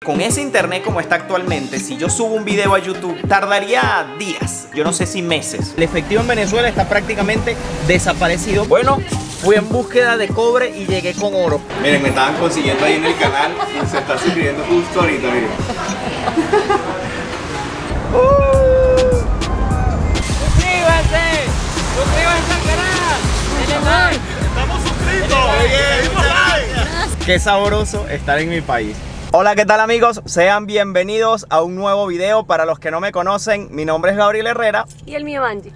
Con ese internet como está actualmente, si yo subo un video a YouTube, tardaría días, yo no sé si meses. El efectivo en Venezuela está prácticamente desaparecido. Bueno, fui en búsqueda de cobre y llegué con oro. Miren, me estaban consiguiendo ahí en el canal y se está suscribiendo justo ahorita, miren. ¡Suscríbanse! ¡Suscríbanse al canal! ¡Denle like! ¡Estamos suscritos! Qué sabroso estar en mi país. Hola, ¿qué tal amigos? Sean bienvenidos a un nuevo video. Para los que no me conocen, mi nombre es Gabriel Herrera. Y el mío, Angie.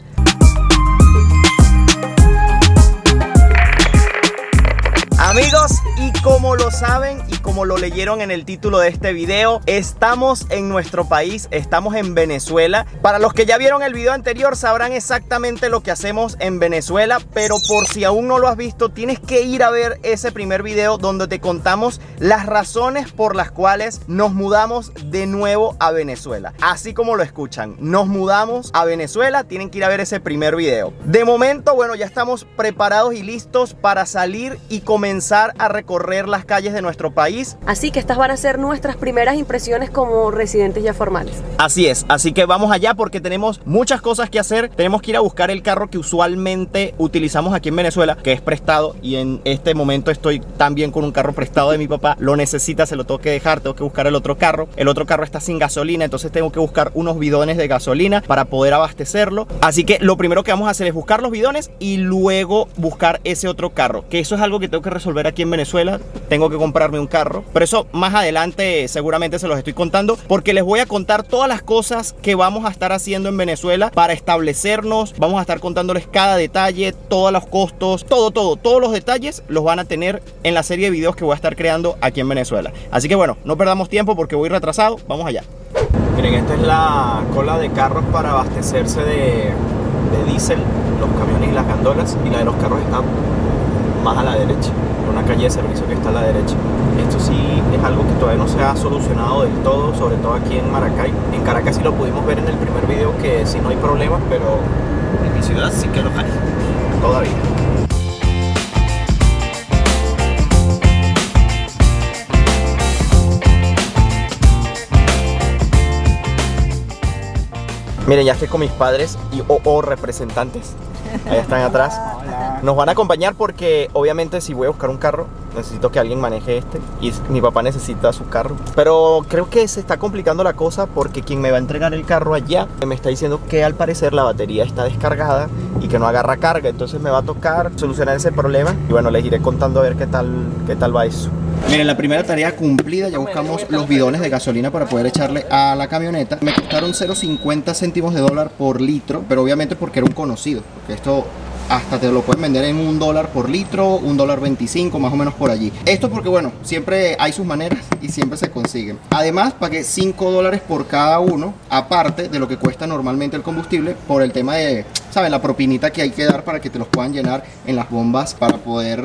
Amigos, y como lo saben y como lo leyeron en el título de este video, estamos en nuestro país, estamos en Venezuela. Para los que ya vieron el video anterior sabrán exactamente lo que hacemos en Venezuela, pero por si aún no lo has visto, tienes que ir a ver ese primer video donde te contamos las razones por las cuales nos mudamos de nuevo a Venezuela. Así como lo escuchan, nos mudamos a Venezuela, tienen que ir a ver ese primer video. De momento, bueno, ya estamos preparados y listos para salir y comenzar a recorrer las calles de nuestro país. Así que estas van a ser nuestras primeras impresiones como residentes ya formales. Así es, así que vamos allá porque tenemos muchas cosas que hacer. Tenemos que ir a buscar el carro que usualmente utilizamos aquí en Venezuela, que es prestado, y en este momento estoy también con un carro prestado de mi papá. Lo necesita, se lo tengo que dejar, tengo que buscar el otro carro. El otro carro está sin gasolina, entonces tengo que buscar unos bidones de gasolina para poder abastecerlo. Así que lo primero que vamos a hacer es buscar los bidones y luego buscar ese otro carro, que eso es algo que tengo que resolver aquí en Venezuela. Tengo que comprarme un carro, pero eso más adelante seguramente se los estoy contando, porque les voy a contar todas las cosas que vamos a estar haciendo en Venezuela para establecernos. Vamos a estar contándoles cada detalle, todos los costos, todos los detalles los van a tener en la serie de videos que voy a estar creando aquí en Venezuela. Así que bueno, no perdamos tiempo porque voy retrasado. Vamos allá. Miren, esta es la cola de carros para abastecerse de diésel, los camiones y las gandolas, y la de los carros está más a la derecha, una calle de servicio que está a la derecha. Esto sí es algo que todavía no se ha solucionado del todo, sobre todo aquí en Maracay. En Caracas sí lo pudimos ver en el primer video, que sí no hay problemas, pero en mi ciudad sí que lo hay, todavía. Miren, ya estoy con mis padres y representantes. Ahí están atrás. Nos van a acompañar porque obviamente si voy a buscar un carro necesito que alguien maneje este, y mi papá necesita su carro. Pero creo que se está complicando la cosa porque quien me va a entregar el carro allá me está diciendo que al parecer la batería está descargada y que no agarra carga. Entonces me va a tocar solucionar ese problema y bueno, les iré contando a ver qué tal va eso. Miren, la primera tarea cumplida, ya buscamos los bidones de gasolina para poder echarle a la camioneta. Me costaron 0,50 céntimos de dólar por litro, pero obviamente porque era un conocido, porque esto hasta te lo pueden vender en $1 por litro, $1.25, más o menos por allí. Esto porque bueno, siempre hay sus maneras y siempre se consiguen. Además, pagué $5 por cada uno, aparte de lo que cuesta normalmente el combustible, por el tema de, ¿saben? La propinita que hay que dar para que te los puedan llenar en las bombas para poder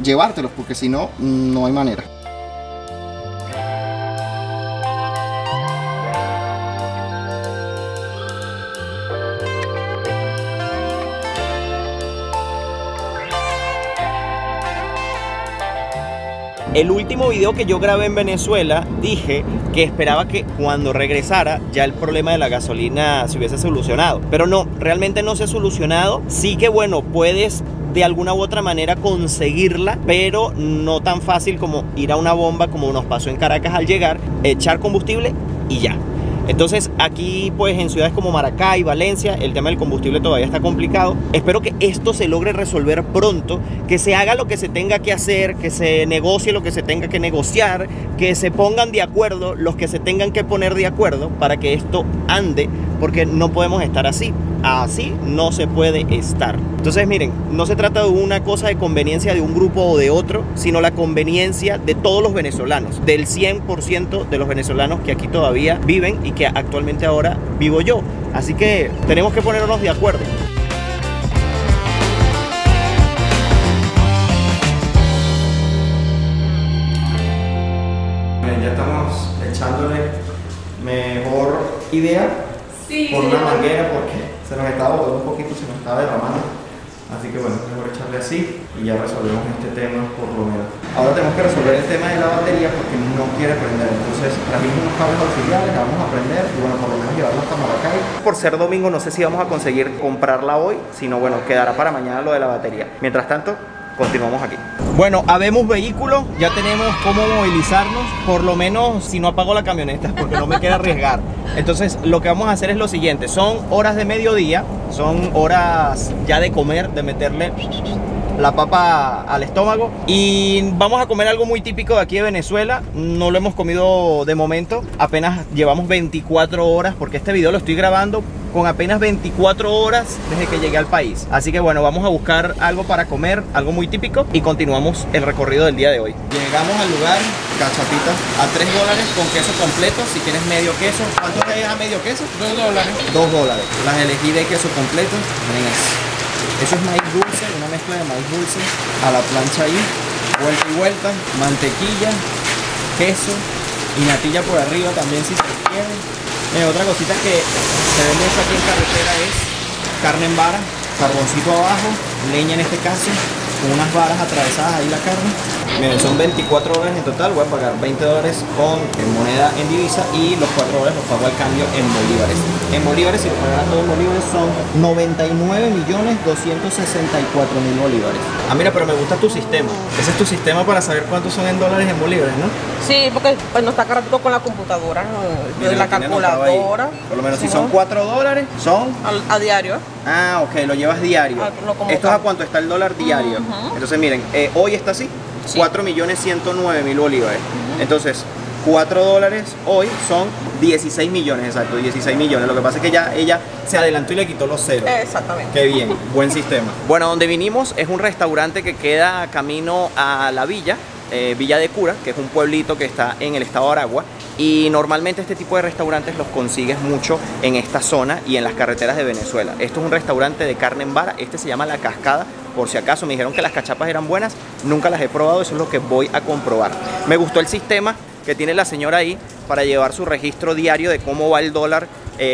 llevártelos, porque si no, no hay manera. El último video que yo grabé en Venezuela dije que esperaba que cuando regresara ya el problema de la gasolina se hubiese solucionado, pero no, realmente no se ha solucionado. Sí que bueno, puedes de alguna u otra manera conseguirla, pero no tan fácil como ir a una bomba como nos pasó en Caracas al llegar, echar combustible y ya. Entonces aquí pues en ciudades como Maracay, Valencia, el tema del combustible todavía está complicado. Espero que esto se logre resolver pronto, que se haga lo que se tenga que hacer, que se negocie lo que se tenga que negociar, que se pongan de acuerdo los que se tengan que poner de acuerdo para que esto ande, porque no podemos estar así. Así no se puede estar. Entonces miren, no se trata de una cosa de conveniencia de un grupo o de otro, sino la conveniencia de todos los venezolanos, del 100% de los venezolanos que aquí todavía viven y que actualmente ahora vivo yo. Así que tenemos que ponernos de acuerdo. Miren, ya estamos echándole mejor idea por una manguera porque se nos estaba botando un poquito, se nos estaba derramando. Así que bueno, mejor echarle así y ya resolvemos este tema por lo menos. Ahora tenemos que resolver el tema de la batería porque no quiere prender. Entonces trajimos unos cables auxiliares, la vamos a prender y bueno, por lo menos llevarlo hasta Maracay. Por ser domingo no sé si vamos a conseguir comprarla hoy, sino bueno, quedará para mañana lo de la batería. Mientras tanto, continuamos aquí. Bueno, habemos vehículo, ya tenemos cómo movilizarnos. Por lo menos si no apago la camioneta es porque no me quiero arriesgar. Entonces lo que vamos a hacer es lo siguiente. Son horas de mediodía, son horas ya de comer, de meterle la papa al estómago. Y vamos a comer algo muy típico de aquí de Venezuela. No lo hemos comido de momento. Apenas llevamos 24 horas porque este video lo estoy grabando con apenas 24 horas desde que llegué al país. Así que bueno, vamos a buscar algo para comer, algo muy típico, y continuamos el recorrido del día de hoy. Llegamos al lugar, cachapitas a $3 con queso completo. Si quieres medio queso, ¿cuánto es a medio queso? $2. $2. Las elegí de queso completo. Miren eso es maíz dulce, una mezcla de maíz dulce a la plancha ahí, vuelta y vuelta, mantequilla, queso y natilla por arriba también si se quiere. Otra cosita que se ve mucho aquí en carretera es carne en vara, carboncito abajo, leña en este caso, con unas varas atravesadas ahí la carne. Miren, son 24 dólares en total. Voy a pagar $20 en moneda en divisa y los $4 los pago al cambio en bolívares. En bolívares, si lo pagan todos en bolívares, son 99.264.000 bolívares. Ah, mira, pero me gusta tu sistema. Ese es tu sistema para saber cuántos son en dólares en bolívares, ¿no? Sí, porque pues, no está cargado con la computadora, Mira, la calculadora. Por lo menos si son $4, son... A diario. Ah, ok, lo llevas diario. ¿Esto es a cuánto está el dólar diario? Entonces miren, hoy está así, sí. 4.109.000 bolívares. Entonces, $4 hoy son 16 millones, exacto, 16 millones. Lo que pasa es que ya ella se adelantó y le quitó los ceros. Exactamente. Qué bien, buen sistema. Bueno, donde vinimos es un restaurante que queda camino a la villa, Villa de Cura, que es un pueblito que está en el estado de Aragua. Y normalmente este tipo de restaurantes los consigues mucho en esta zona y en las carreteras de Venezuela. Esto es un restaurante de carne en vara, este se llama La Cascada. Por si acaso me dijeron que las cachapas eran buenas, nunca las he probado, eso es lo que voy a comprobar. Me gustó el sistema que tiene la señora ahí para llevar su registro diario de cómo va el dólar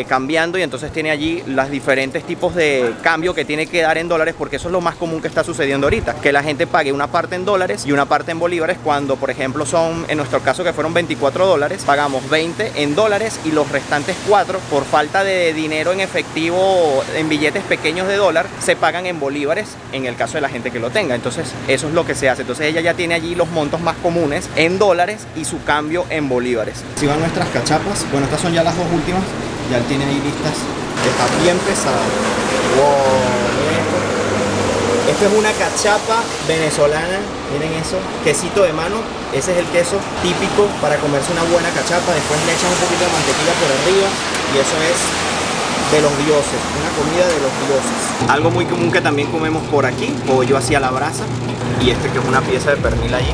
cambiando, y entonces tiene allí los diferentes tipos de cambio que tiene que dar en dólares, porque eso es lo más común que está sucediendo ahorita, que la gente pague una parte en dólares y una parte en bolívares, cuando por ejemplo son, en nuestro caso que fueron $24, pagamos 20 en dólares y los restantes 4 por falta de dinero en efectivo en billetes pequeños de dólar se pagan en bolívares en el caso de la gente que lo tenga. Entonces eso es lo que se hace. Entonces ella ya tiene allí los montos más comunes en dólares y su cambio en bolívares. Si van nuestras cachapas, bueno, estas son ya las dos últimas. Ya tiene ahí listas. Está bien pesado. Wow. Esto es una cachapa venezolana. Miren eso. Quesito de mano. Ese es el queso típico para comerse una buena cachapa. Después le echan un poquito de mantequilla por arriba. Y eso es de los dioses. Una comida de los dioses. Algo muy común que también comemos por aquí. Pollo hacia la brasa. Y este que es una pieza de pernil allí.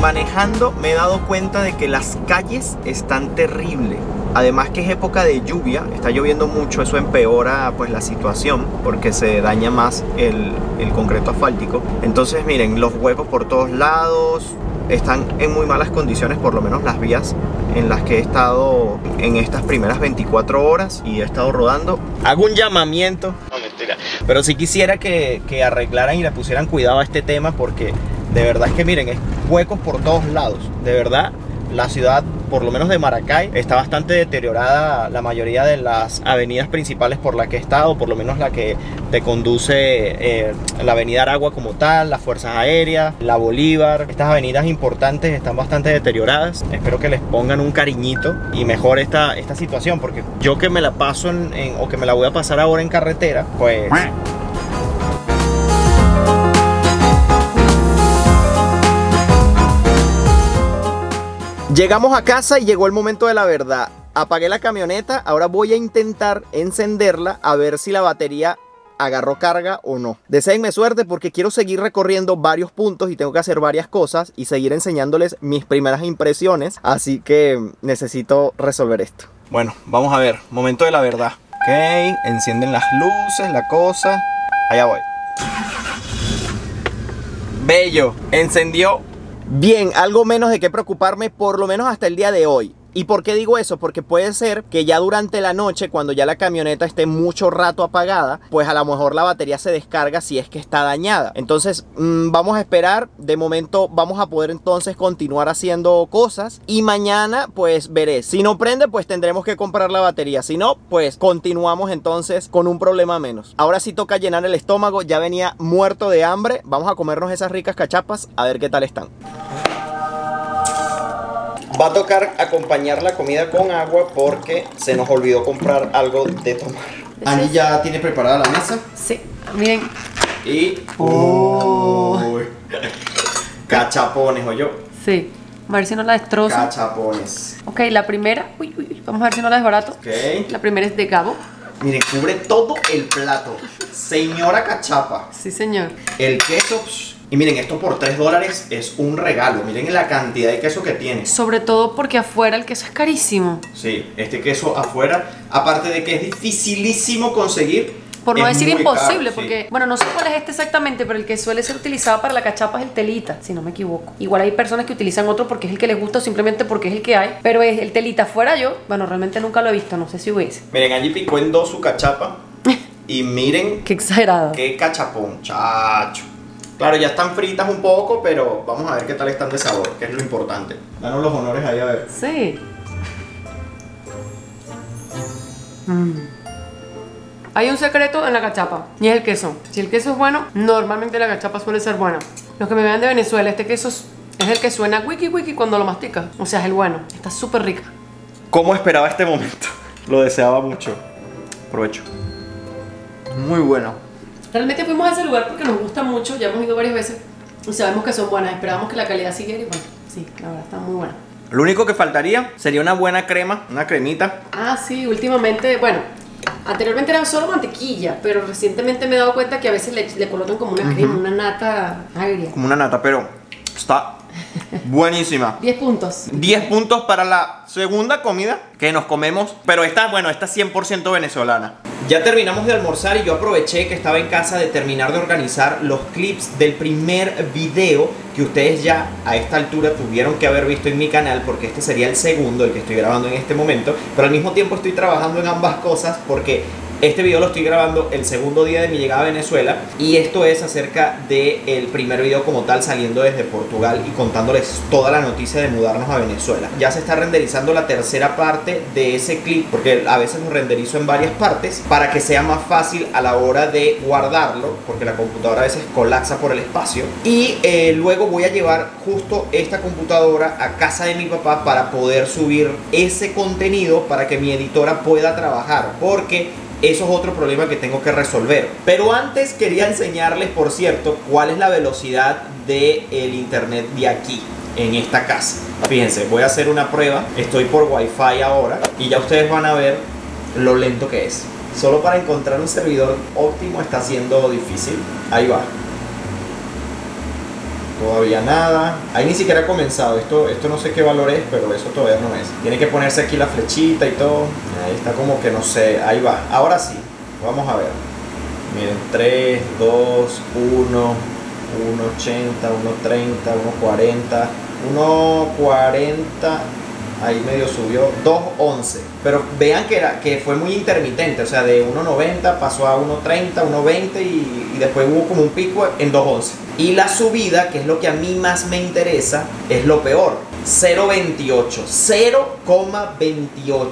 Manejando me he dado cuenta de que las calles están terribles. Además que es época de lluvia, está lloviendo mucho, eso empeora pues la situación porque se daña más el concreto asfáltico. Entonces miren, los huecos por todos lados, están en muy malas condiciones, por lo menos las vías en las que he estado en estas primeras 24 horas y he estado rodando. Hago un llamamiento, no mentira, pero sí quisiera que arreglaran y le pusieran cuidado a este tema, porque de verdad es que miren, es huecos por todos lados. De verdad, la ciudad, por lo menos de Maracay, está bastante deteriorada. La mayoría de las avenidas principales por las que he estado, por lo menos la que te conduce la avenida Aragua como tal, las Fuerzas Aéreas, la Bolívar, estas avenidas importantes están bastante deterioradas. Espero que les pongan un cariñito y mejore esta situación, porque yo que me la paso o que me la voy a pasar ahora en carretera, pues... Llegamos a casa y llegó el momento de la verdad. Apagué la camioneta, ahora voy a intentar encenderla a ver si la batería agarró carga o no. Deseenme suerte porque quiero seguir recorriendo varios puntos y tengo que hacer varias cosas y seguir enseñándoles mis primeras impresiones. Así que necesito resolver esto. Bueno, vamos a ver, momento de la verdad. Ok, encienden las luces, la cosa. Allá voy. Bello, encendió Bien, algo menos de qué preocuparme, por lo menos hasta el día de hoy. ¿Y por qué digo eso? Porque puede ser que ya durante la noche, cuando ya la camioneta esté mucho rato apagada, pues a lo mejor la batería se descarga si es que está dañada. Entonces vamos a esperar. De momento vamos a poder entonces continuar haciendo cosas y mañana pues veré. Si no prende, pues tendremos que comprar la batería. Si no, pues continuamos entonces con un problema menos. Ahora sí toca llenar el estómago. Ya venía muerto de hambre. Vamos a comernos esas ricas cachapas a ver qué tal están. Va a tocar acompañar la comida con agua porque se nos olvidó comprar algo de tomar. Angie ya tiene preparada la mesa. Sí, miren. Y... Uy. Cachapones, ¿o yo? Sí. A ver si no la destrozo. Cachapones. Ok, la primera. Uy, vamos a ver si no la desbarato. Ok. La primera es de Gabo. Miren, cubre todo el plato. Señora cachapa. Sí, señor. El queso... Y miren, esto por $3 es un regalo. Miren la cantidad de queso que tiene. Sobre todo porque afuera el queso es carísimo. Sí, este queso afuera, aparte de que es dificilísimo conseguir. Por no es decir muy imposible, caro, porque, sí. bueno, no sé cuál es este exactamente, pero el que suele ser utilizado para la cachapa es el telita, si no me equivoco. Igual hay personas que utilizan otro porque es el que les gusta o simplemente porque es el que hay, pero es el telita afuera yo, bueno, realmente nunca lo he visto, no sé si hubiese. Miren, allí picó en dos su cachapa. Y miren Qué exagerado. qué cachapón, chacho. Claro, ya están fritas un poco, pero vamos a ver qué tal están de sabor, que es lo importante. Danos los honores ahí a ver. Sí. Hay un secreto en la cachapa y es el queso. Si el queso es bueno, normalmente la cachapa suele ser buena. Los que me vean de Venezuela, este queso es el que suena wiki wiki cuando lo masticas. O sea, es el bueno. Está súper rica. ¿Cómo esperaba este momento? Lo deseaba mucho. Provecho. Muy bueno. Realmente fuimos a ese lugar porque nos gusta mucho, ya hemos ido varias veces y sabemos que son buenas, esperábamos que la calidad siguiera y bueno, sí, la verdad está muy buena. Lo único que faltaría sería una buena crema, una cremita. Ah, sí, últimamente, bueno, anteriormente era solo mantequilla, pero recientemente me he dado cuenta que a veces le colocan como una crema, una nata agria. Como una nata, pero está buenísima. 10 puntos. 10 puntos para la segunda comida que nos comemos, pero esta, bueno, esta es 100% venezolana. Ya terminamos de almorzar y yo aproveché que estaba en casa de terminar de organizar los clips del primer video que ustedes ya a esta altura tuvieron que haber visto en mi canal, porque este sería el segundo, el que estoy grabando en este momento, pero al mismo tiempo estoy trabajando en ambas cosas porque este video lo estoy grabando el segundo día de mi llegada a Venezuela y esto es acerca del primer video como tal, saliendo desde Portugal y contándoles toda la noticia de mudarnos a Venezuela. Ya se está renderizando la tercera parte de ese clip, porque a veces lo renderizo en varias partes para que sea más fácil a la hora de guardarlo, porque la computadora a veces colapsa por el espacio. Y luego voy a llevar justo esta computadora a casa de mi papá para poder subir ese contenido para que mi editora pueda trabajar, porque eso es otro problema que tengo que resolver. Pero antes quería enseñarles, por cierto, cuál es la velocidad del internet de aquí, en esta casa. Fíjense, voy a hacer una prueba. Estoy por Wi-Fi ahora y ya ustedes van a ver lo lento que es. Solo para encontrar un servidor óptimo está siendo difícil. Ahí va. Todavía nada. Ahí ni siquiera ha comenzado. Esto no sé qué valor es, pero eso todavía no es. Tiene que ponerse aquí la flechita y todo. Ahí está como que no sé. Ahí va. Ahora sí. Vamos a ver. Miren, 3, 2, 1, 1.80, 1.30, 1.40, 1.40. Ahí medio subió 2.11. Pero vean que fue muy intermitente. O sea, de 1.90 pasó a 1.30, 1.20 y después hubo como un pico en 2.11. Y la subida, que es lo que a mí más me interesa, es lo peor. 0.28. 0.28.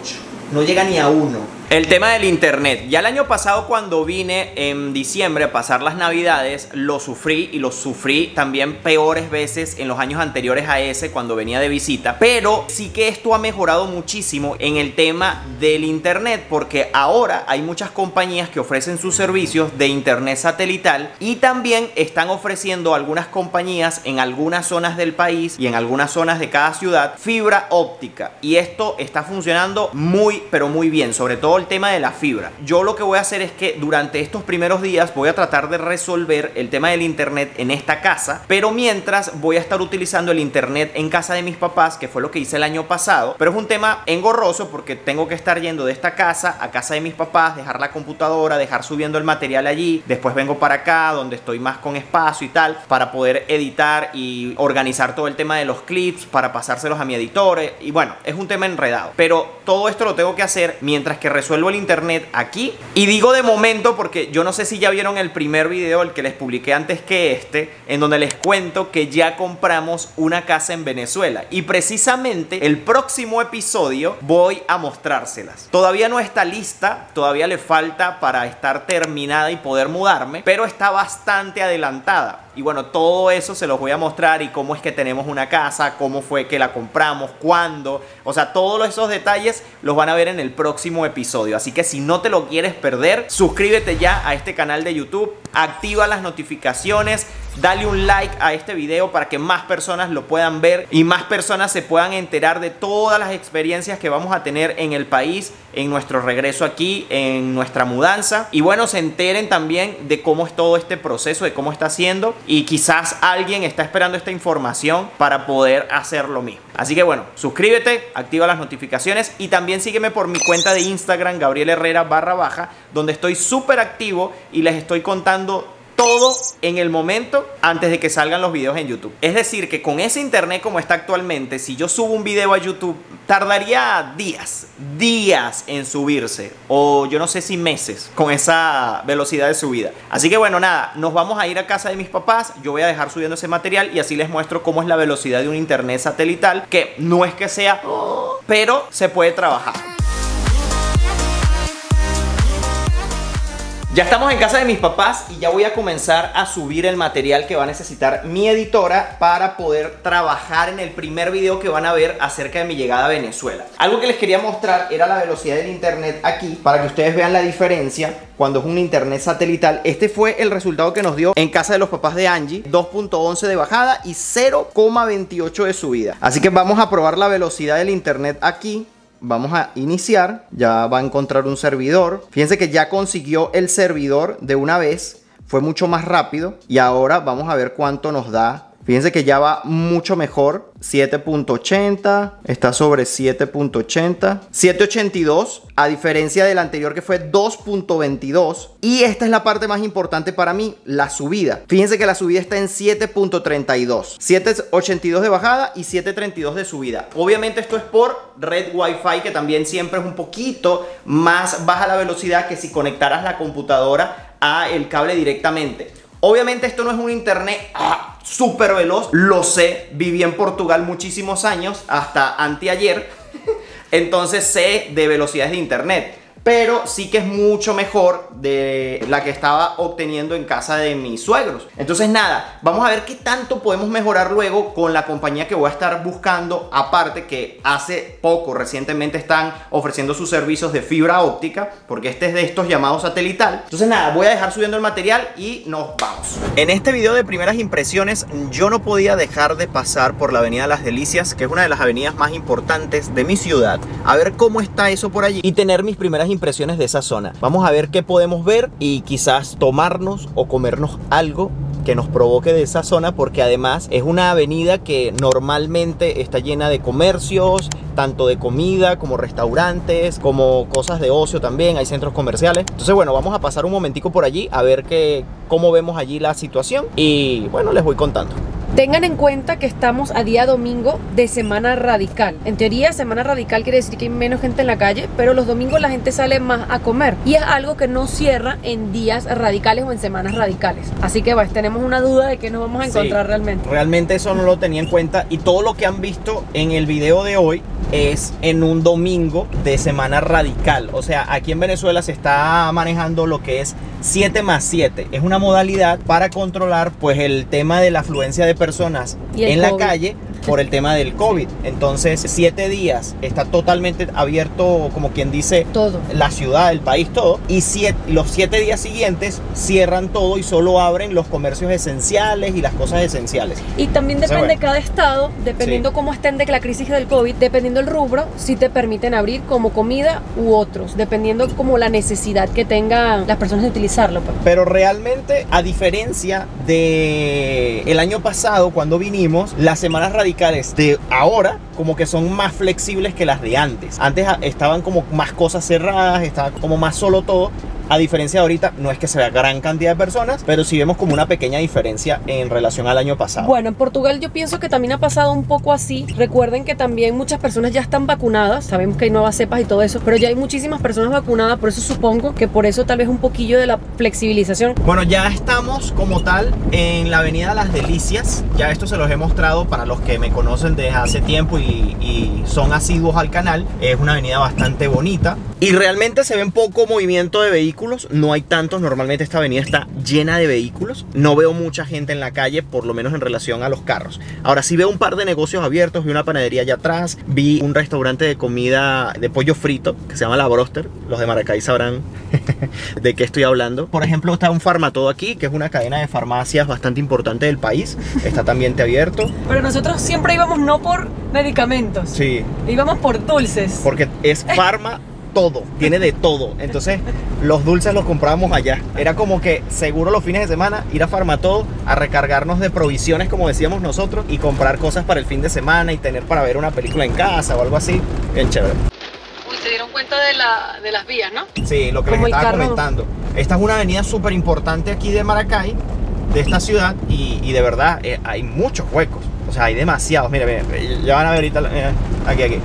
No llega ni a 1. El tema del internet. Ya el año pasado, cuando vine en diciembre a pasar las navidades, lo sufrí y lo sufrí también peores veces en los años anteriores a ese, cuando venía de visita. Pero sí que esto ha mejorado muchísimo en el tema del internet, porque ahora hay muchas compañías que ofrecen sus servicios de internet satelital y también están ofreciendo algunas compañías en algunas zonas del país y en algunas zonas de cada ciudad fibra óptica. Y esto está funcionando muy, pero muy bien, sobre todo todo el tema de la fibra. Yo lo que voy a hacer es que durante estos primeros días voy a tratar de resolver el tema del internet en esta casa, pero mientras voy a estar utilizando el internet en casa de mis papás, que fue lo que hice el año pasado. Pero es un tema engorroso porque tengo que estar yendo de esta casa a casa de mis papás, dejar la computadora, dejar subiendo el material allí, después vengo para acá donde estoy más con espacio y tal, para poder editar y organizar todo el tema de los clips, para pasárselos a mi editor, y bueno, es un tema enredado, pero todo esto lo tengo que hacer mientras que resuelvo el internet aquí. Y digo de momento porque yo no sé si ya vieron el primer video, el que les publiqué antes que este, en donde les cuento que ya compramos una casa en Venezuela, y precisamente el próximo episodio voy a mostrárselas. Todavía no está lista, todavía le falta para estar terminada y poder mudarme, pero está bastante adelantada. Y bueno, todo eso se los voy a mostrar, y cómo es que tenemos una casa, cómo fue que la compramos, cuándo. O sea, todos esos detalles los van a ver en el próximo episodio. Así que si no te lo quieres perder, suscríbete ya a este canal de YouTube, activa las notificaciones, dale un like a este video para que más personas lo puedan ver y más personas se puedan enterar de todas las experiencias que vamos a tener en el país, en nuestro regreso aquí, en nuestra mudanza. Y bueno, se enteren también de cómo es todo este proceso, de cómo está siendo, y quizás alguien está esperando esta información para poder hacer lo mismo. Así que bueno, suscríbete, activa las notificaciones y también sígueme por mi cuenta de Instagram, Gabriel Herrera _, donde estoy súper activo y les estoy contando todo en el momento antes de que salgan los videos en YouTube. Es decir, que con ese internet como está actualmente, si yo subo un video a YouTube, tardaría días en subirse, o yo no sé si meses, con esa velocidad de subida. Así que bueno, nada, nos vamos a ir a casa de mis papás, yo voy a dejar subiendo ese material y así les muestro cómo es la velocidad de un internet satelital, que no es que sea, pero se puede trabajar. Ya estamos en casa de mis papás y ya voy a comenzar a subir el material que va a necesitar mi editora para poder trabajar en el primer video que van a ver acerca de mi llegada a Venezuela. Algo que les quería mostrar era la velocidad del internet aquí, para que ustedes vean la diferencia cuando es un internet satelital. Este fue el resultado que nos dio en casa de los papás de Angie: 2.11 de bajada y 0.28 de subida. Así que vamos a probar la velocidad del internet aquí. Vamos a iniciar, ya va a encontrar un servidor. Fíjense que ya consiguió el servidor de una vez, fue mucho más rápido. Y ahora vamos a ver cuánto nos da. Fíjense que ya va mucho mejor. 7.80, está sobre 7.80, 7.82, a diferencia del anterior que fue 2.22. Y esta es la parte más importante para mí, la subida. Fíjense que la subida está en 7.32, 7.82 de bajada y 7.32 de subida. Obviamente esto es por red Wi-Fi, que también siempre es un poquito más baja la velocidad que si conectaras la computadora a el cable directamente. Obviamente esto no es un internet súper veloz, lo sé, viví en Portugal muchísimos años, hasta anteayer, entonces sé de velocidades de internet, pero sí que es mucho mejor de la que estaba obteniendo en casa de mis suegros. Entonces nada, vamos a ver qué tanto podemos mejorar luego con la compañía que voy a estar buscando, aparte que hace poco, recientemente están ofreciendo sus servicios de fibra óptica, porque este es de estos llamados satelital. Entonces nada, voy a dejar subiendo el material y nos vamos. En este video de primeras impresiones, yo no podía dejar de pasar por la avenida Las Delicias, que es una de las avenidas más importantes de mi ciudad, a ver cómo está eso por allí y tener mis primeras impresiones de esa zona. Vamos a ver qué podemos ver y quizás tomarnos o comernos algo que nos provoque de esa zona, porque además es una avenida que normalmente está llena de comercios, tanto de comida como restaurantes, como cosas de ocio también, hay centros comerciales. Entonces bueno, vamos a pasar un momentico por allí a ver cómo vemos allí la situación y bueno, les voy contando. Tengan en cuenta que estamos a día domingo de semana radical. En teoría, semana radical quiere decir que hay menos gente en la calle, pero los domingos la gente sale más a comer. Y es algo que no cierra en días radicales o en semanas radicales. Así que pues, tenemos una duda de qué nos vamos a encontrar realmente. Realmente eso no lo tenía en cuenta, y todo lo que han visto en el video de hoy es en un domingo de semana radical. O sea, aquí en Venezuela se está manejando lo que es 7+7. Es una modalidad para controlar pues el tema de la afluencia de personas en la calle por el tema del COVID. Entonces 7 días está totalmente abierto, como quien dice, Todo. la ciudad, el país, todo. Y los 7 días siguientes cierran todo y solo abren los comercios esenciales y las cosas esenciales. Y también Entonces, depende bueno. cada estado, dependiendo Sí. cómo estén de la crisis del COVID, dependiendo el rubro, si te permiten abrir como comida u otros, dependiendo como la necesidad que tengan las personas de utilizarlo. Pues. Pero realmente, a diferencia de el año pasado cuando vinimos, las semanas radicales de ahora como que son más flexibles que las de antes. Antes estaban como más cosas cerradas, estaba como más solo todo. A diferencia de ahorita, no es que se vea gran cantidad de personas, pero sí vemos como una pequeña diferencia en relación al año pasado. Bueno, en Portugal yo pienso que también ha pasado un poco así. Recuerden que también muchas personas ya están vacunadas. Sabemos que hay nuevas cepas y todo eso, pero ya hay muchísimas personas vacunadas. Por eso supongo que por eso tal vez un poquillo de la flexibilización. Bueno, ya estamos como tal en la avenida Las Delicias. Ya esto se los he mostrado para los que me conocen desde hace tiempo y son asiduos al canal. Es una avenida bastante bonita y realmente se ve poco movimiento de vehículos. No hay tantos, normalmente esta avenida está llena de vehículos. No veo mucha gente en la calle, por lo menos en relación a los carros. Ahora sí veo un par de negocios abiertos, vi una panadería allá atrás, vi un restaurante de comida de pollo frito que se llama La Broster. Los de Maracay sabrán de qué estoy hablando. Por ejemplo, está un Farmatodo aquí, que es una cadena de farmacias bastante importante del país. Está también abierto. Pero nosotros siempre íbamos no por medicamentos, Sí, íbamos por dulces. porque es farma todo, tiene de todo. Entonces los dulces los comprábamos allá. Era como que seguro los fines de semana ir a Farmatodo a recargarnos de provisiones, como decíamos nosotros, y comprar cosas para el fin de semana y tener para ver una película en casa o algo así. Bien chévere. Uy, se dieron cuenta de las vías, ¿no? Sí, lo que les Como el estaba carro. comentando. Esta es una avenida súper importante aquí de Maracay, de esta ciudad, y de verdad hay muchos huecos. O sea, hay demasiados. Mira, mira, ya van a ver ahorita. Aquí.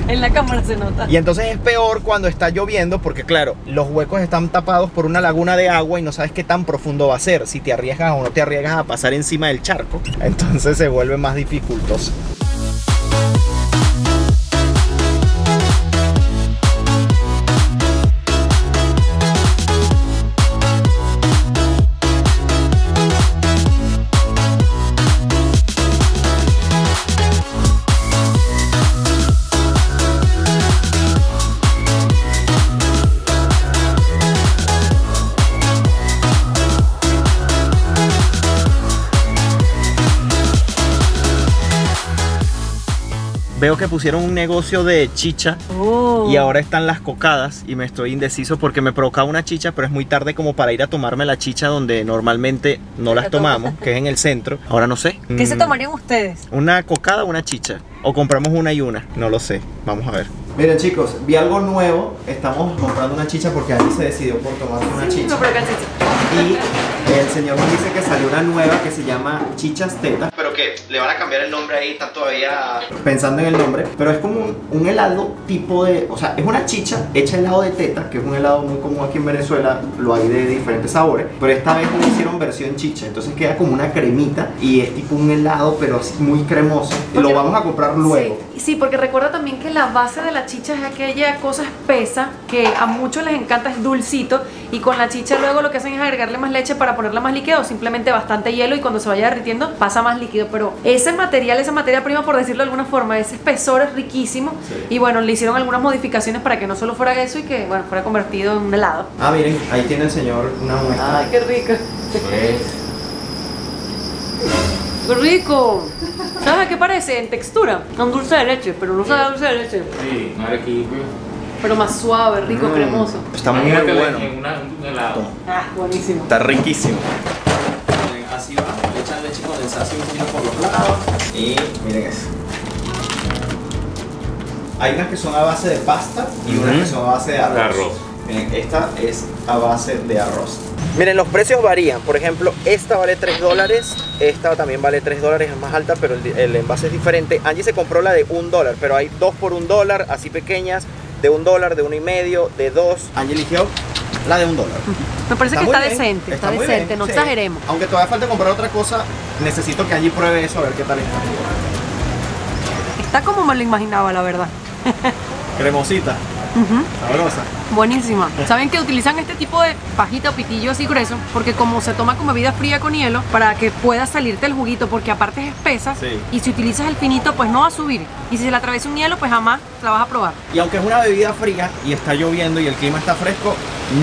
En la cámara se nota. Y entonces es peor cuando está lloviendo porque claro, los huecos están tapados por una laguna de agua y no sabes qué tan profundo va a ser, si te arriesgas o no te arriesgas a pasar encima del charco, entonces se vuelve más dificultoso. Veo que pusieron un negocio de chicha y ahora están las cocadas y me estoy indeciso porque me provocaba una chicha, pero es muy tarde como para ir a tomarme la chicha donde normalmente no las tomamos, que es en el centro. Ahora no sé. ¿Qué se tomarían ustedes? ¿Una cocada o una chicha? ¿O compramos una y una? No lo sé. Vamos a ver. Miren chicos, vi algo nuevo. Estamos comprando una chicha porque Angie se decidió por tomarse una chicha. No, pero cachete. Y el señor nos dice que salió una nueva que se llama Chichas Tetas. Pero que le van a cambiar el nombre ahí, está todavía pensando en el nombre. Pero es como un helado tipo de... O sea, es una chicha hecha helado de teta, que es un helado muy común aquí en Venezuela. Lo hay de diferentes sabores. Pero esta vez le hicieron versión chicha. Entonces queda como una cremita y es tipo un helado, pero así muy cremoso. Lo vamos a comprar luego. Sí, porque recuerda también que la base de la chicha es aquella cosa espesa que a muchos les encanta, es dulcito, y con la chicha luego lo que hacen es agregarle más leche para ponerla más líquida o simplemente bastante hielo y cuando se vaya derritiendo pasa más líquido, pero ese material, esa materia prima, por decirlo de alguna forma, ese espesor es riquísimo. Sí. Y bueno, le hicieron algunas modificaciones para que no solo fuera eso y que bueno, fuera convertido en un helado. Ah, miren, ahí tiene el señor una muestra. Ay, qué rico. ¡Qué rico! ¿Sabes a qué parece? En textura, a un dulce de leche, pero no sabe a dulce de leche. Sí, no arequipe. Pero más suave, rico, cremoso. Está muy Imagínate bueno. en un helado. Ah, buenísimo. Está riquísimo. Así va, le echan leche condensada así un poquito por los lados. Y miren eso. Hay unas que son a base de pasta y unas que son a base de arroz. De arroz. Miren, esta es a base de arroz. Miren, los precios varían. Por ejemplo, esta vale $3. Esta también vale $3, es más alta, pero el envase es diferente. Angie se compró la de $1, pero hay 2 por $1, así pequeñas, de $1, de $1.50, de 2. Angie eligió la de $1. Me parece que muy está bien, decente, está muy decente, bien, no sí. exageremos. Aunque todavía falta comprar otra cosa, necesito que Angie pruebe eso a ver qué tal está. Está como me lo imaginaba, la verdad. Cremosita. Sabrosa. Buenísima. ¿Saben que utilizan este tipo de pajita o pitillo así grueso? Porque como se toma con bebida fría con hielo, para que pueda salirte el juguito, porque aparte es espesa, Sí. y si utilizas el finito, pues no va a subir. Y si se le atraviesa un hielo, pues jamás la vas a probar. Y aunque es una bebida fría y está lloviendo y el clima está fresco,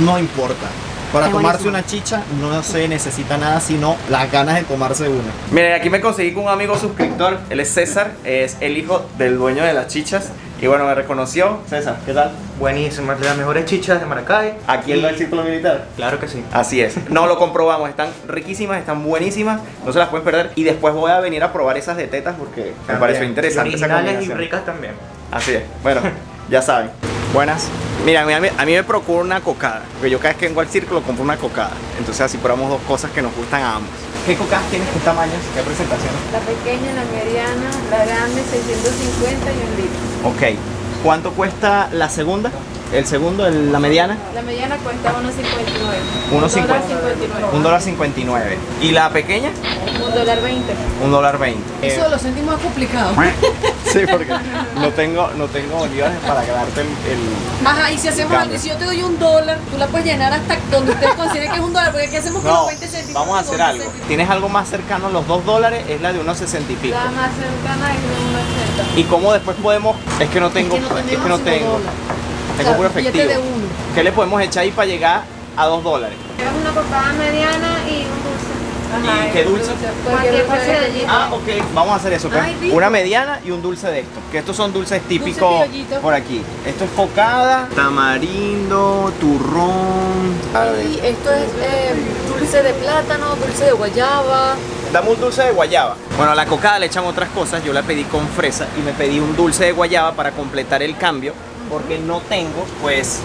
no importa. Para Es tomarse buenísimo. una chicha no se necesita nada sino las ganas de tomarse una. Miren, aquí me conseguí con un amigo suscriptor, él es César, es el hijo del dueño de las chichas. Y bueno, me reconoció. César, ¿qué tal? Buenísimas, las mejores chichas de Maracay. Aquí en el Círculo Militar. Claro que sí. Así es, no lo comprobamos, están riquísimas, están buenísimas, no se las pueden perder. Y después voy a venir a probar esas de tetas porque me pareció interesante esa Originales y combinación. ricas también. Así es, bueno, ya saben. Buenas. Mira, a mí me procura una cocada, porque yo cada vez que vengo al círculo compro una cocada. Entonces así probamos dos cosas que nos gustan a ambos. ¿Qué cocadas tienes? ¿Qué tamaños? ¿Qué presentaciones? La pequeña, la mediana, la grande, 650 y un litro. Ok. ¿Cuánto cuesta la segunda? El segundo, la mediana. La mediana cuesta 1.59. 1.50. $1.59. ¿Y la pequeña? $1.20. $1.20. Eso de los céntimos es complicado. Sí, porque no tengo bolívares para darte el... Ajá, y si hacemos Cambio. algo, y si yo te doy $1, tú la puedes llenar hasta donde ustedes consideren que es $1, porque aquí hacemos con No, los 20 céntimos. vamos a hacer algo. ¿Tienes algo más cercano a los $2? Es la de 1.60 y pico. La más cercana es de 1.80. ¿Y cómo después podemos...? Es que no tengo... Es que no Es que tenemos no $1. tengo. O Tengo sea, puro billete efectivo. de uno. ¿Qué le podemos echar ahí para llegar a $2? Es una cocada mediana y un dulce. ¿Y qué dulce? Cualquier dulce de allí. Ah, ok. Vamos a hacer eso. Pues. Ay, rico. Una mediana y un dulce de estos. Que estos son dulces típicos criollito. por aquí. Esto es cocada, tamarindo, turrón. Y esto es dulce de plátano, dulce de guayaba. Dame un dulce de guayaba. Bueno, a la cocada le echan otras cosas. Yo la pedí con fresa y me pedí un dulce de guayaba para completar el cambio. Porque no tengo, pues,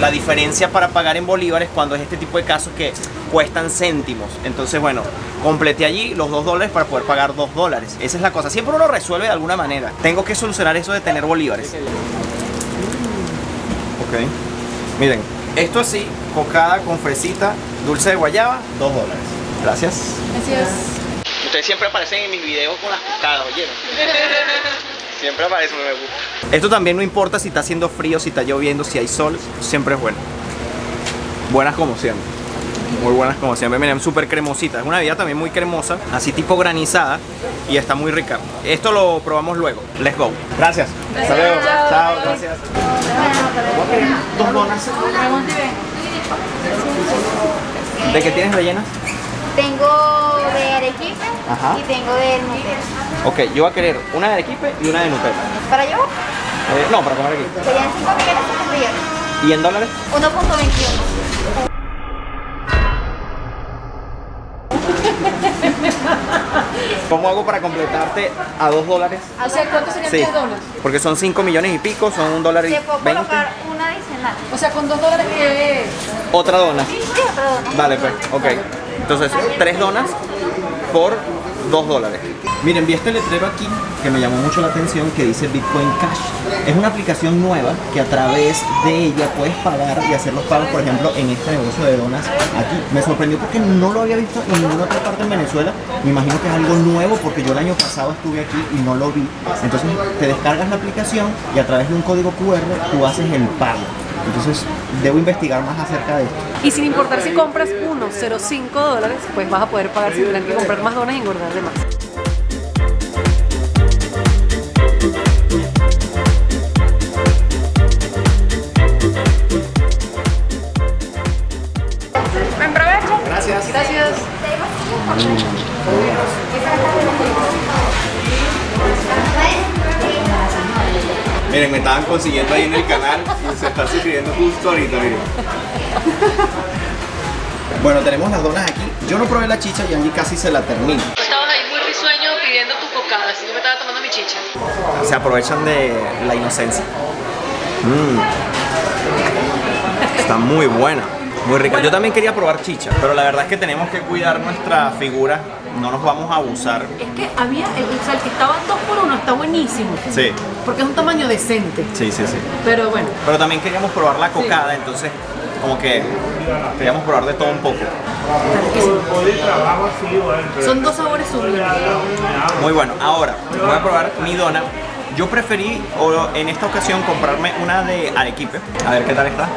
la diferencia para pagar en bolívares cuando es este tipo de casos que cuestan céntimos. Entonces, bueno, completé allí los $2 para poder pagar $2. Esa es la cosa. Siempre uno resuelve de alguna manera. Tengo que solucionar eso de tener bolívares. Ok. Miren, esto así, cocada con fresita, dulce de guayaba, $2. Gracias. Así es. Ustedes siempre aparecen en mis videos con las cocadas, ¿oyeron? Siempre aparece, me gusta. Esto también no importa si está haciendo frío, si está lloviendo, si hay sol, siempre es bueno. Buenas como siempre. Muy buenas como siempre. Miren, súper cremosita. Es una bebida también muy cremosa, así tipo granizada, y está muy rica. Esto lo probamos luego. Let's go. Gracias. Hasta luego. Chao, gracias. Voy a querer 2 donas. ¿De qué tienes rellenas? Tengo de arequipe Ajá. y tengo de Nutella. Ok, yo voy a querer una de arequipe y una de Nutella. ¿Para llevar? No, para comer aquí. Serían 5 millones de millones. ¿Y en dólares? 1.21. ¿Cómo hago para completarte a $2? O sea, ¿cuánto serían Sí, $10? porque son 5 millones y pico, son $1.20. Te puedo colocar una adicional. O sea, con $2 que es. Otra dona. Sí, otra dona. Vale, pues, ok. Entonces, 3 donas por $2. Miren, vi este letrero aquí que me llamó mucho la atención que dice Bitcoin Cash. Es una aplicación nueva que a través de ella puedes pagar y hacer los pagos, por ejemplo, en este negocio de donas aquí. Me sorprendió porque no lo había visto en ninguna otra parte en Venezuela. Me imagino que es algo nuevo porque yo el año pasado estuve aquí y no lo vi. Entonces te descargas la aplicación y a través de un código QR tú haces el pago. Entonces debo investigar más acerca de esto. Y sin importar si compras $1.05, pues vas a poder pagar sin tener que comprar más donas y engordar de más. Buen provecho. Gracias. Gracias. Miren, me estaban consiguiendo ahí en el canal y se está suscribiendo justo ahorita, miren. Bueno, tenemos las donas aquí. Yo no probé la chicha y Angie casi se la termina. Estabas ahí muy risueño pidiendo tu cocada, así yo me estaba tomando mi chicha. Se aprovechan de la inocencia. Está muy buena, muy rica. Yo también quería probar chicha, pero la verdad es que tenemos que cuidar nuestra figura. No nos vamos a abusar. Es que había, o sea, el que estaba 2x1 está buenísimo. Sí, Porque es un tamaño decente. sí, sí, sí. Pero bueno, Pero también queríamos probar la cocada, entonces como que queríamos probar de todo un poco. son dos sabores sublimes. Muy bueno. Ahora voy a probar mi dona Yo preferí en esta ocasión comprarme una de Arequipe. A ver qué tal está.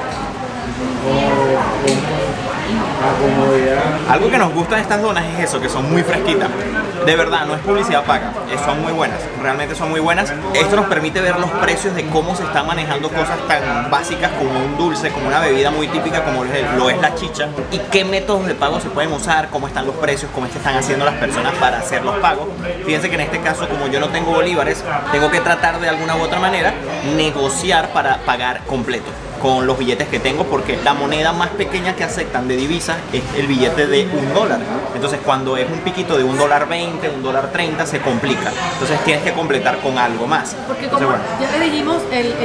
Algo que nos gusta de estas donas es eso, que son muy fresquitas. De verdad, no es publicidad paga, son muy buenas, realmente son muy buenas. Esto nos permite ver los precios de cómo se están manejando cosas tan básicas como un dulce, como una bebida muy típica como lo es la chicha, y qué métodos de pago se pueden usar, cómo están los precios, cómo es que están haciendo las personas para hacer los pagos. Fíjense que en este caso, como yo no tengo bolívares, tengo que tratar de alguna u otra manera negociar para pagar completo con los billetes que tengo, porque la moneda más pequeña que aceptan de divisas es el billete de $1. Entonces cuando es un piquito de $1.20, $1.30 se complica, entonces tienes que completar con algo más. Porque como entonces, bueno, ya le dijimos,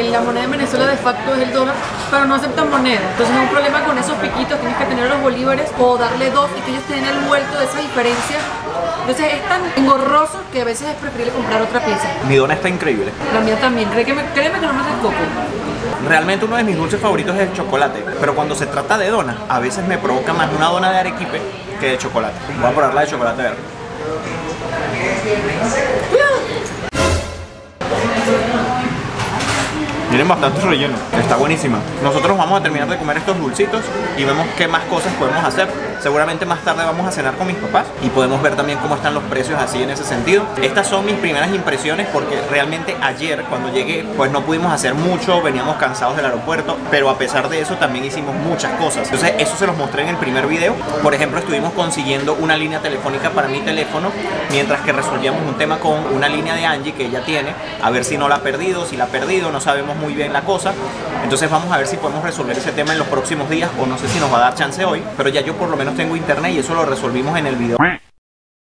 la moneda de Venezuela de facto es el dólar, pero no aceptan moneda, entonces es un problema con esos piquitos, tienes que tener los bolívares o darle dos y que ellos te den el vuelto de esa diferencia. Entonces es tan engorroso que a veces es preferible comprar otra pieza. mi dona está increíble. La mía también, créeme que no me hace coco. Realmente uno de mis dulces favoritos es el chocolate, pero cuando se trata de donas, a veces me provoca más una dona de Arequipe que de chocolate. Voy a probarla de chocolate verde. Tienen bastante relleno, está buenísima. Nosotros vamos a terminar de comer estos dulcitos y vemos qué más cosas podemos hacer. Seguramente más tarde vamos a cenar con mis papás y podemos ver también cómo están los precios así en ese sentido. Estas son mis primeras impresiones porque realmente ayer cuando llegué pues no pudimos hacer mucho, veníamos cansados del aeropuerto, pero a pesar de eso también hicimos muchas cosas. Entonces eso se los mostré en el primer video. Por ejemplo, estuvimos consiguiendo una línea telefónica para mi teléfono mientras que resolvíamos un tema con una línea de Angie que ella tiene, a ver si no la ha perdido, si la ha perdido, no sabemos muy bien la cosa. Entonces vamos a ver si podemos resolver ese tema en los próximos días, o no sé si nos va a dar chance hoy, pero ya yo por lo menos tengo internet y eso lo resolvimos en el video.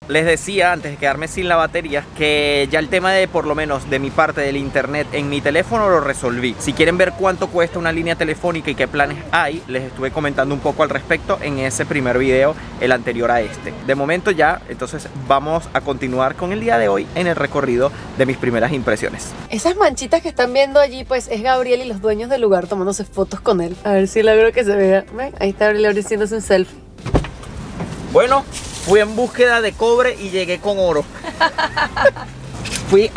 Les decía antes de quedarme sin la batería que ya el tema de por lo menos de mi parte del internet en mi teléfono lo resolví. Si quieren ver cuánto cuesta una línea telefónica y qué planes hay, les estuve comentando un poco al respecto en ese primer video, el anterior a este. De momento ya, entonces vamos a continuar con el día de hoy en el recorrido de mis primeras impresiones. Esas manchitas que están viendo allí pues es Gabriel y los dueños del lugar tomándose fotos con él. A ver si logro que se vea. ¿Ven? Ahí está Gabriel haciéndose un selfie. Bueno, fui en búsqueda de cobre y llegué con oro. Fui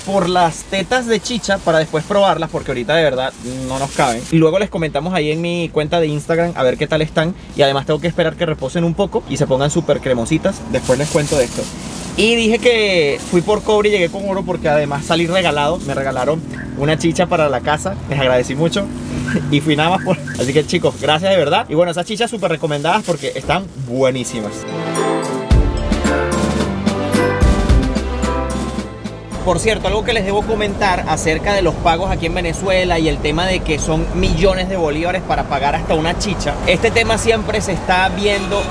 por las tetas de chicha para después probarlas porque ahorita de verdad no nos caben. Y luego les comentamos ahí en mi cuenta de Instagram a ver qué tal están. Y además tengo que esperar que reposen un poco y se pongan súper cremositas. Después les cuento de esto. Y dije que fui por cobre y llegué con oro porque además salí regalado. Me regalaron una chicha para la casa. Les agradecí mucho. Y fui nada más por... Así que chicos, gracias de verdad. Y bueno, esas chichas súper recomendadas porque están buenísimas. Por cierto, algo que les debo comentar acerca de los pagos aquí en Venezuela y el tema de que son millones de bolívares para pagar hasta una chicha. Este tema siempre se está viendo...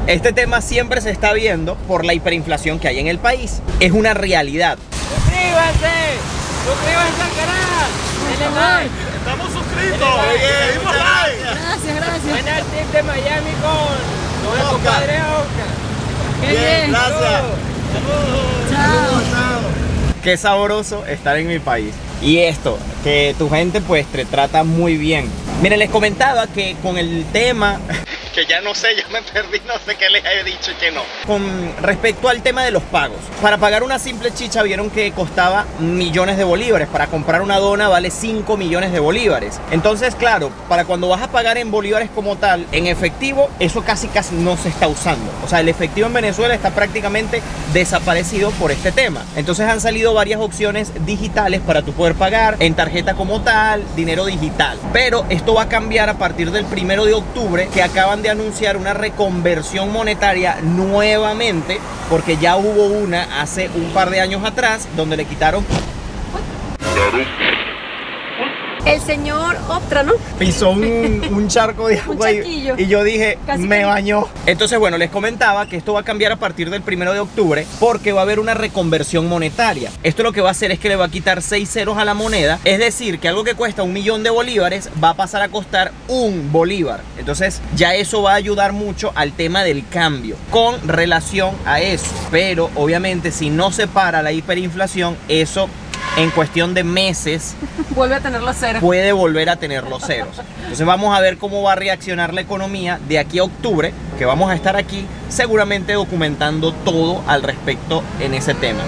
Este tema siempre se está viendo por la hiperinflación que hay en el país. Es una realidad. ¡Suscríbanse! ¡Suscríbanse al canal! ¡Denle like! ¡Estamos suscritos! ¡Dimos like! Gracias, gracias. Buena el tip de Miami con el compadre Oscar. Qué bien. Gracias. Chao. Qué sabroso estar en mi país. Y esto, que tu gente pues te trata muy bien. Miren, les comentaba que con el tema... que ya no sé, ya me perdí, no sé qué les he dicho y qué no. Con respecto al tema de los pagos, para pagar una simple chicha vieron que costaba millones de bolívares. Para comprar una dona vale 5 millones de bolívares. Entonces, claro, para cuando vas a pagar en bolívares como tal, en efectivo, eso casi no se está usando. O sea, el efectivo en Venezuela está prácticamente desaparecido por este tema. Entonces han salido varias opciones digitales para tú poder pagar en tarjeta como tal, dinero digital. Pero esto va a cambiar a partir del 1 de octubre, que acaban de anunciar una reconversión monetaria nuevamente, porque ya hubo una hace un par de años atrás donde le quitaron... El señor Optra, ¿no? Pisó un charco de agua y yo dije, casi me bañó. Entonces, bueno, les comentaba que esto va a cambiar a partir del 1 de octubre porque va a haber una reconversión monetaria. Esto lo que va a hacer es que le va a quitar 6 ceros a la moneda. Es decir, que algo que cuesta 1 millón de bolívares va a pasar a costar 1 bolívar. Entonces, ya eso va a ayudar mucho al tema del cambio con relación a eso. Pero, obviamente, si no se para la hiperinflación, eso en cuestión de meses Vuelve a tener los ceros. puede volver a tener los ceros. Entonces vamos a ver cómo va a reaccionar la economía de aquí a octubre, que vamos a estar aquí seguramente documentando todo al respecto en ese tema.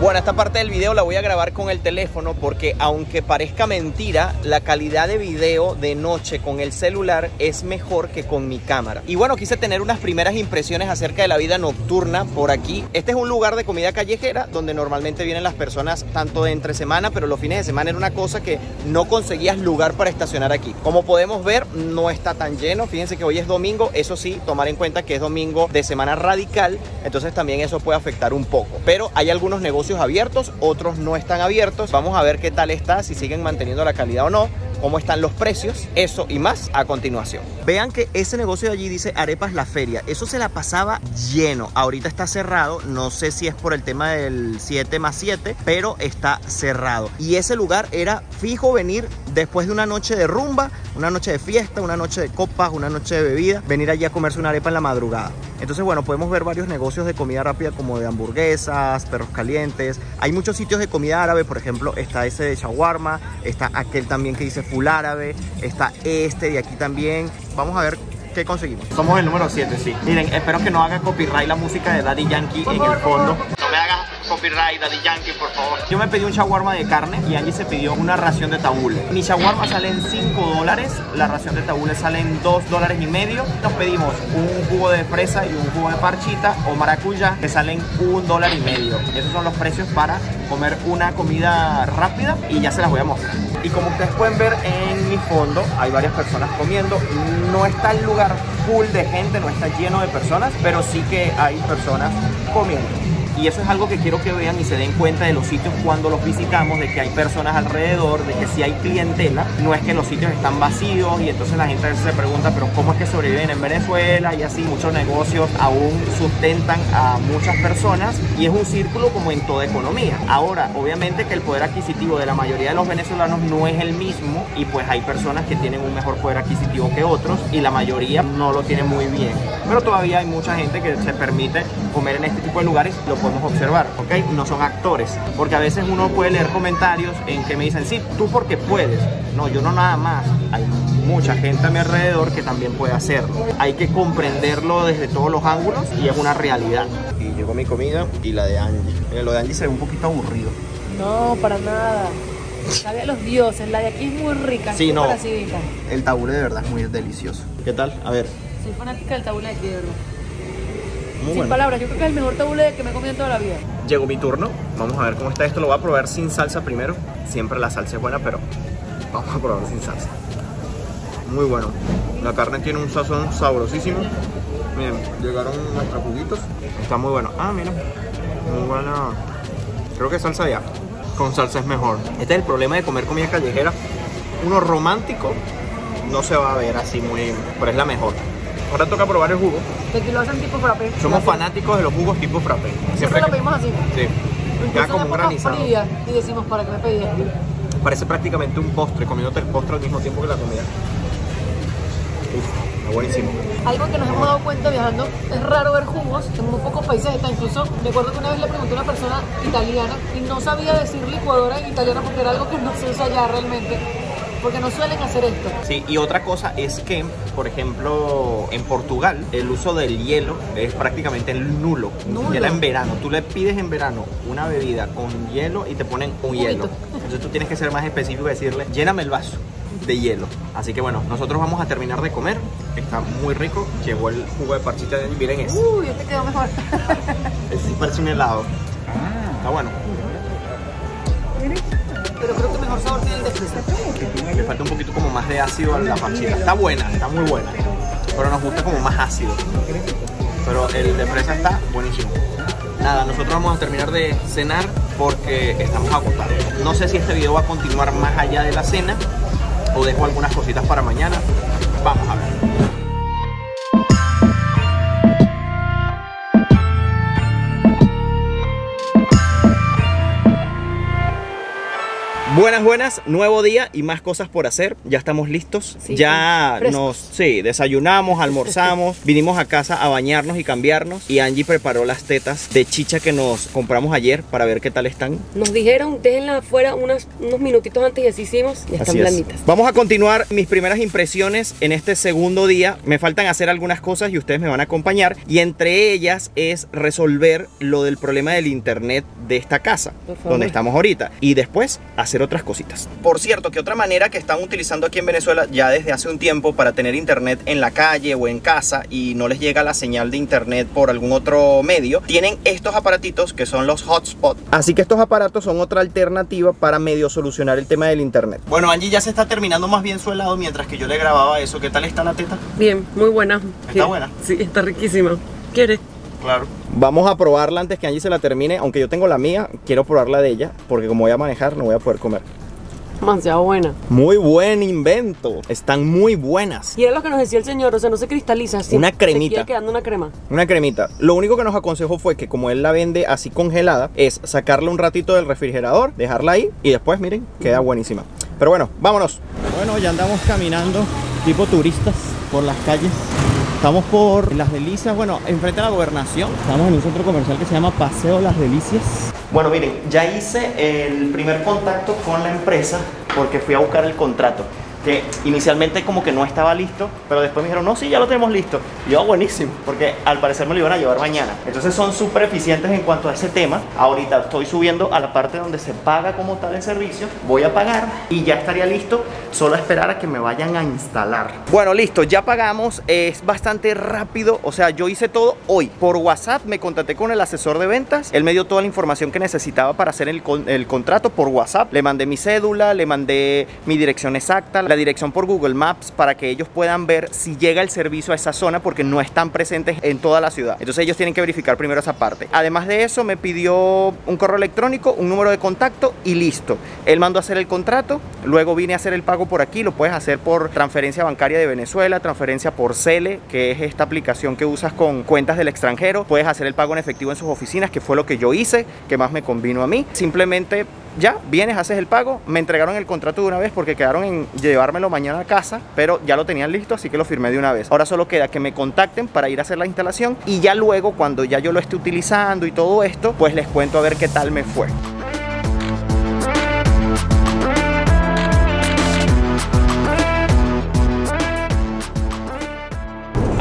Bueno, esta parte del video la voy a grabar con el teléfono porque aunque parezca mentira, la calidad de video de noche con el celular es mejor que con mi cámara. Y bueno, quise tener unas primeras impresiones acerca de la vida nocturna por aquí. Este es un lugar de comida callejera donde normalmente vienen las personas tanto de entre semana, pero los fines de semana era una cosa que no conseguías lugar para estacionar aquí. Como podemos ver, no está tan lleno. Fíjense que hoy es domingo, eso sí, tomar en cuenta que es domingo de semana radical, entonces también eso puede afectar un poco. Pero hay algunos negocios abiertos, otros no están abiertos. Vamos a ver qué tal está, si siguen manteniendo la calidad o no, cómo están los precios, eso y más a continuación. Vean que ese negocio de allí dice Arepas La Feria, eso se la pasaba lleno. Ahorita está cerrado, no sé si es por el tema del 7+7, pero está cerrado. Y ese lugar era fijo venir después de una noche de rumba, una noche de fiesta, una noche de copas, una noche de bebida, venir allí a comerse una arepa en la madrugada. Entonces, bueno, podemos ver varios negocios de comida rápida como de hamburguesas, perros calientes. Hay muchos sitios de comida árabe, por ejemplo, está ese de shawarma, está aquel también que dice full árabe, está este de aquí también. Vamos a ver qué conseguimos. Somos el número 7, sí. Miren, espero que no haga copyright la música de Daddy Yankee en el fondo. No me hagas copyright, Daddy Yankee, por favor. Yo me pedí un shawarma de carne y Angie se pidió una ración de tabule. Mi shawarma sale en $5, la ración de tabule sale en $2.50. Nos pedimos un jugo de fresa y un jugo de parchita o maracuyá que salen $1.50. Esos son los precios para comer una comida rápida y ya se las voy a mostrar. Y como ustedes pueden ver en mi fondo, hay varias personas comiendo. No está el lugar full de gente, no está lleno de personas, pero sí que hay personas comiendo. Y eso es algo que quiero que vean y se den cuenta de los sitios cuando los visitamos, de que hay personas alrededor, de que si hay clientela, no es que los sitios están vacíos y entonces la gente a veces se pregunta, pero ¿cómo es que sobreviven en Venezuela? Y así muchos negocios aún sustentan a muchas personas y es un círculo como en toda economía. Ahora, obviamente que el poder adquisitivo de la mayoría de los venezolanos no es el mismo y pues hay personas que tienen un mejor poder adquisitivo que otros y la mayoría no lo tiene muy bien. Pero todavía hay mucha gente que se permite comer en este tipo de lugares, lo podemos observar, ¿ok? No son actores, porque a veces uno puede leer comentarios en que me dicen, sí, tú porque puedes. No, yo no nada más. Hay mucha gente a mi alrededor que también puede hacerlo. Hay que comprenderlo desde todos los ángulos y es una realidad. Y llegó mi comida y la de Angie. Mira, lo de Angie se ve un poquito aburrido. No, para nada. Sabe a los dioses, la de aquí es muy rica. Sí, no. Parecida. El tabule de verdad es muy delicioso. ¿Qué tal? A ver. Soy fanática del tabule de aquí, de verdad. Muy Sin bueno. palabras, yo creo que es el mejor tabule que me he comido en toda la vida. Llegó mi turno. Vamos a ver cómo está esto. Lo voy a probar sin salsa primero. Siempre la salsa es buena, pero vamos a probar sin salsa. Muy bueno. La carne tiene un sazón sabrosísimo. Miren, llegaron nuestros juguitos. Está muy bueno. Ah, mira. Muy buena. Creo que salsa ya. Con salsa es mejor. Este es el problema de comer comida callejera. Uno romántico no se va a ver así muy... pero es la mejor. Ahora toca probar el jugo. De aquí lo hacen tipo frappé. Somos fanáticos de los jugos tipo frappé. Siempre lo pedimos así. Sí. Queda como un granizado. Y decimos, ¿para qué me pedí esto? Parece prácticamente un postre, comiéndote el postre al mismo tiempo que la comida. Uf, está buenísimo. Algo que nos hemos dado cuenta viajando, es raro ver jugos, en muy pocos países está. Incluso recuerdo que una vez le pregunté a una persona italiana y no sabía decir licuadora en italiano porque era algo que no se usa allá realmente. Porque no suelen hacer esto. Sí, y otra cosa es que, por ejemplo, en Portugal, el uso del hielo es prácticamente nulo. Ni siquiera en verano. Tú le pides en verano una bebida con hielo y te ponen un hielo. Entonces tú tienes que ser más específico y decirle, lléname el vaso de hielo. Así que bueno, nosotros vamos a terminar de comer. Está muy rico. Llegó el jugo de parchita de... Miren ese. Uy, este quedó mejor. Ese parece un helado. Está bueno. Pero creo que mejor sabor tiene el de fresa. Le falta un poquito como más de ácido a la parchita. Está buena, está muy buena. Pero nos gusta como más ácido. Pero el de fresa está buenísimo. Nada, nosotros vamos a terminar de cenar porque estamos agotados. No sé si este video va a continuar más allá de la cena o dejo algunas cositas para mañana. Vamos a ver. Buenas, buenas, nuevo día y más cosas por hacer. Ya estamos listos. Sí, ya desayunamos, almorzamos, vinimos a casa a bañarnos y cambiarnos. Y Angie preparó las tetas de chicha que nos compramos ayer para ver qué tal están. Nos dijeron, déjenla afuera unos minutitos antes y así hicimos. Y están blanditas. Vamos a continuar mis primeras impresiones en este segundo día. Me faltan hacer algunas cosas y ustedes me van a acompañar. Y entre ellas es resolver lo del problema del internet de esta casa donde estamos ahorita. Y después hacer otras cositas. Por cierto, que otra manera que están utilizando aquí en Venezuela ya desde hace un tiempo para tener internet en la calle o en casa y no les llega la señal de internet por algún otro medio, tienen estos aparatitos que son los hotspots. Así que estos aparatos son otra alternativa para medio solucionar el tema del internet. Bueno, Angie ya se está terminando más bien su helado mientras que yo le grababa eso. ¿Qué tal está la teta? Bien, muy buena. ¿Está buena? Sí, está riquísima. ¿Quieres? Claro. Vamos a probarla antes que Angie se la termine. Aunque yo tengo la mía, quiero probarla de ella porque como voy a manejar no voy a poder comer. Demasiado buena. Muy buen invento. Están muy buenas. Y era lo que nos decía el señor, o sea, no se cristaliza. Una cremita. Se queda quedando una crema. Una cremita. Lo único que nos aconsejó fue que como él la vende así congelada, es sacarla un ratito del refrigerador, dejarla ahí y después, miren, queda buenísima. Pero bueno, vámonos. Bueno, ya andamos caminando tipo turistas por las calles. Estamos por Las Delicias, bueno, enfrente de la Gobernación. Estamos en un centro comercial que se llama Paseo Las Delicias. Bueno, miren, ya hice el primer contacto con la empresa porque fui a buscar el contrato, que inicialmente como que no estaba listo, pero después me dijeron, no, sí, ya lo tenemos listo. Y yo, buenísimo, porque al parecer me lo iban a llevar mañana. Entonces son súper eficientes en cuanto a ese tema. Ahorita estoy subiendo a la parte donde se paga como tal el servicio. Voy a pagar y ya estaría listo, solo a esperar a que me vayan a instalar. Bueno, listo, ya pagamos, es bastante rápido. O sea, yo hice todo hoy. Por WhatsApp me contacté con el asesor de ventas. Él me dio toda la información que necesitaba para hacer el contrato por WhatsApp. Le mandé mi cédula, le mandé mi dirección exacta, la dirección por Google Maps para que ellos puedan ver si llega el servicio a esa zona porque no están presentes en toda la ciudad. Entonces ellos tienen que verificar primero esa parte. Además de eso me pidió un correo electrónico, un número de contacto y listo. Él mandó a hacer el contrato, luego vine a hacer el pago por aquí. Lo puedes hacer por transferencia bancaria de Venezuela, transferencia por Cele, que es esta aplicación que usas con cuentas del extranjero. Puedes hacer el pago en efectivo en sus oficinas, que fue lo que yo hice, que más me convino a mí. Simplemente ya vienes, haces el pago. Me entregaron el contrato de una vez porque quedaron en llevármelo mañana a casa, pero ya lo tenían listo, así que lo firmé de una vez. Ahora solo queda que me contacten para ir a hacer la instalación y ya luego, cuando ya yo lo esté utilizando y todo esto, pues les cuento a ver qué tal me fue.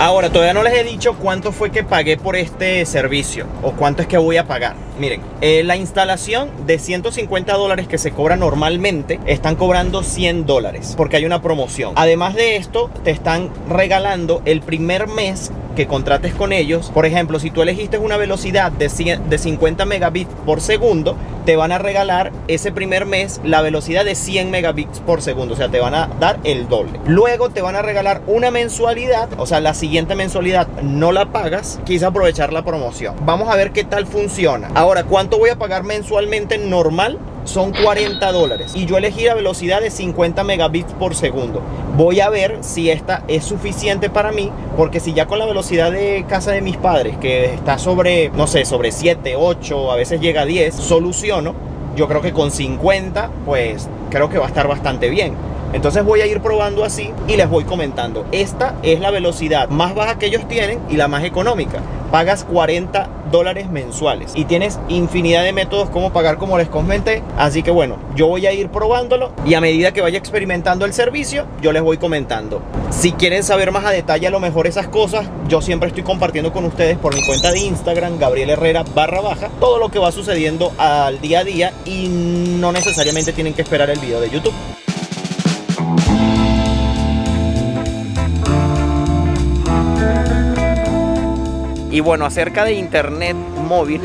Ahora, todavía no les he dicho cuánto fue que pagué por este servicio o cuánto es que voy a pagar. Miren, la instalación de $150 que se cobra normalmente, están cobrando $100 porque hay una promoción. Además de esto, te están regalando el primer mes que contrates con ellos. Por ejemplo, si tú elegiste una velocidad de 50 megabits por segundo, te van a regalar ese primer mes la velocidad de 100 megabits por segundo. O sea, te van a dar el doble. Luego te van a regalar una mensualidad. O sea, la siguiente mensualidad no la pagas. Quise aprovechar la promoción. Vamos a ver qué tal funciona. Ahora, ¿cuánto voy a pagar mensualmente normal? Son $40 y yo elegí la velocidad de 50 megabits por segundo. Voy a ver si esta es suficiente para mí, porque si ya con la velocidad de casa de mis padres, que está sobre, no sé, sobre 7, 8, a veces llega a 10, soluciono. Yo creo que con 50, pues creo que va a estar bastante bien. Entonces voy a ir probando así y les voy comentando. Esta es la velocidad más baja que ellos tienen y la más económica. Pagas $40 mensuales y tienes infinidad de métodos como pagar, como les comenté. Así que bueno, yo voy a ir probándolo y a medida que vaya experimentando el servicio, yo les voy comentando. Si quieren saber más a detalle a lo mejor esas cosas, yo siempre estoy compartiendo con ustedes por mi cuenta de Instagram, Gabriel Herrera _, todo lo que va sucediendo al día a día y no necesariamente tienen que esperar el video de YouTube. Y bueno, acerca de internet móvil,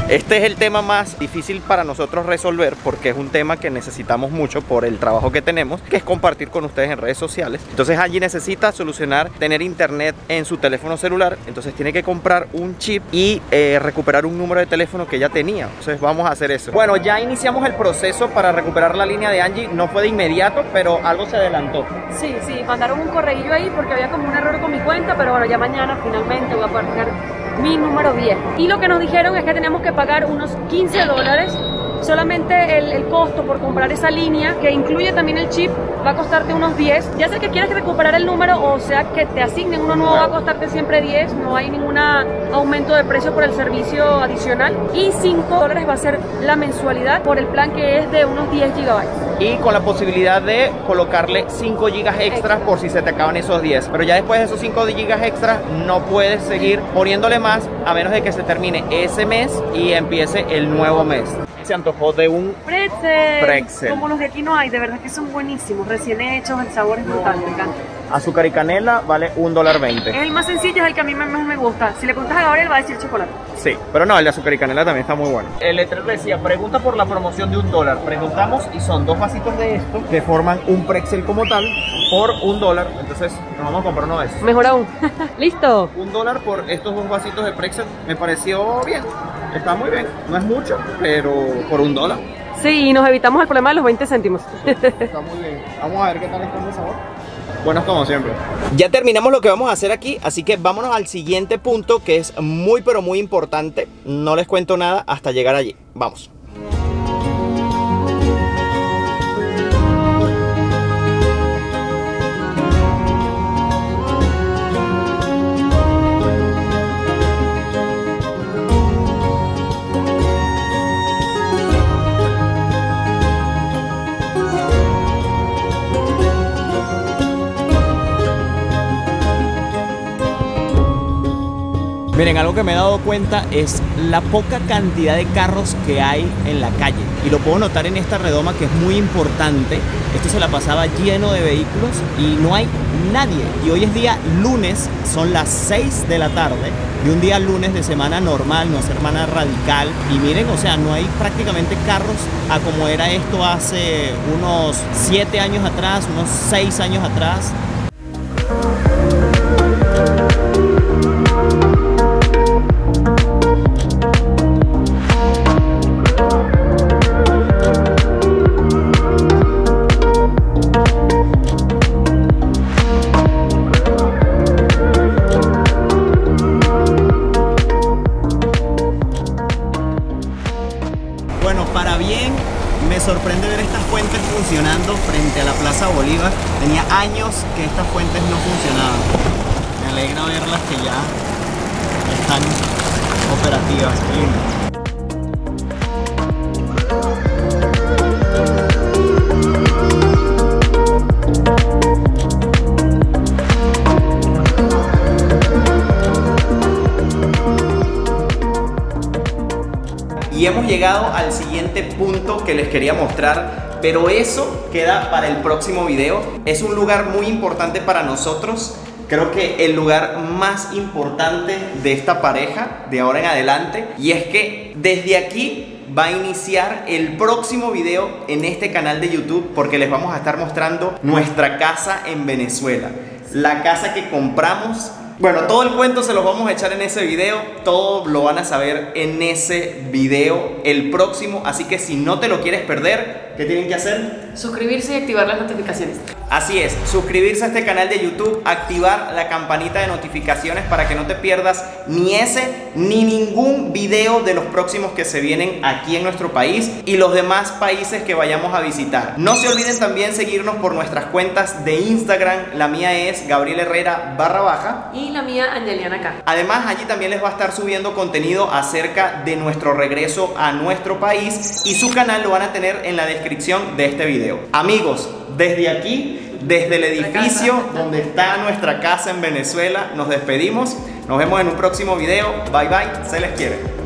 este es el tema más difícil para nosotros resolver porque es un tema que necesitamos mucho por el trabajo que tenemos, que es compartir con ustedes en redes sociales. Entonces Angie necesita solucionar tener internet en su teléfono celular, entonces tiene que comprar un chip y recuperar un número de teléfono que ella tenía. Entonces vamos a hacer eso. Bueno, ya iniciamos el proceso para recuperar la línea de Angie. No fue de inmediato, pero algo se adelantó. Sí, mandaron un correillo ahí porque había como un error con mi cuenta, pero bueno, ya mañana finalmente voy a poder tener mi número 10. Y lo que nos dijeron es que teníamos que pagar unos $15 Solamente el costo por comprar esa línea, que incluye también el chip, va a costarte unos 10. Ya sea que quieras recuperar el número o sea que te asignen uno nuevo, va a costarte siempre 10. No hay ningún aumento de precio por el servicio adicional. Y $5 va a ser la mensualidad por el plan, que es de unos 10 GB. Y con la posibilidad de colocarle 5 GB extras por si se te acaban esos 10. Pero ya después de esos 5 GB extras no puedes seguir poniéndole más a menos de que se termine ese mes y empiece el nuevo mes. Se antojó de un pretzel. Como los de aquí no hay, de verdad que son buenísimos, recién hechos, el sabor es brutal, me encanta. Azúcar y canela vale $1.20. Es el más sencillo, es el que a mí más me gusta. Si le preguntas a Gabriel va a decir chocolate. Sí, pero no, el de azúcar y canela también está muy bueno. El letrero decía, pregunta por la promoción de $1. Preguntamos y son 2 vasitos de esto que forman un pretzel como tal por $1. Entonces nos vamos a comprar uno de esos. Mejor aún. ¡Listo! $1 por estos 2 vasitos de pretzel me pareció bien. Está muy bien. No es mucho, pero por $1. Sí, y nos evitamos el problema de los 20 céntimos. Está muy bien. Vamos a ver qué tal está el sabor. Buenos como siempre. Ya terminamos lo que vamos a hacer aquí, así que vámonos al siguiente punto, que es muy pero muy importante. No les cuento nada hasta llegar allí. Vamos. Miren, algo que me he dado cuenta es la poca cantidad de carros que hay en la calle. Y lo puedo notar en esta redoma, que es muy importante. Esto se la pasaba lleno de vehículos y no hay nadie. Y hoy es día lunes, son las 6 de la tarde. De un día lunes de semana normal, no semana radical. Y miren, o sea, no hay prácticamente carros a como era esto hace unos 7 años atrás, unos 6 años atrás. Bueno, para bien, me sorprende ver estas fuentes funcionando frente a la Plaza Bolívar. Tenía años que estas fuentes no funcionaban. Me alegra verlas que ya están operativas. Qué lindo. Y hemos llegado al siguiente punto que les quería mostrar, pero eso queda para el próximo video. Es un lugar muy importante para nosotros. Creo que el lugar más importante de esta pareja de ahora en adelante. Y es que desde aquí va a iniciar el próximo video en este canal de YouTube, porque les vamos a estar mostrando nuestra casa en Venezuela. La casa que compramos. Bueno, todo el cuento se los vamos a echar en ese video. Todo lo van a saber en ese video, el próximo. Así que si no te lo quieres perder, ¿qué tienen que hacer? Suscribirse y activar las notificaciones. Así es, suscribirse a este canal de YouTube, activar la campanita de notificaciones para que no te pierdas ni ese ni ningún video de los próximos que se vienen aquí en nuestro país y los demás países que vayamos a visitar. No se olviden también seguirnos por nuestras cuentas de Instagram. La mía es Gabriel Herrera _ y la mía Angeliana K. Además, allí también les va a estar subiendo contenido acerca de nuestro regreso a nuestro país, y su canal lo van a tener en la descripción de este video. Amigos, desde aquí, desde el edificio donde está nuestra casa en Venezuela, nos despedimos. Nos vemos en un próximo video. Bye bye, se les quiere.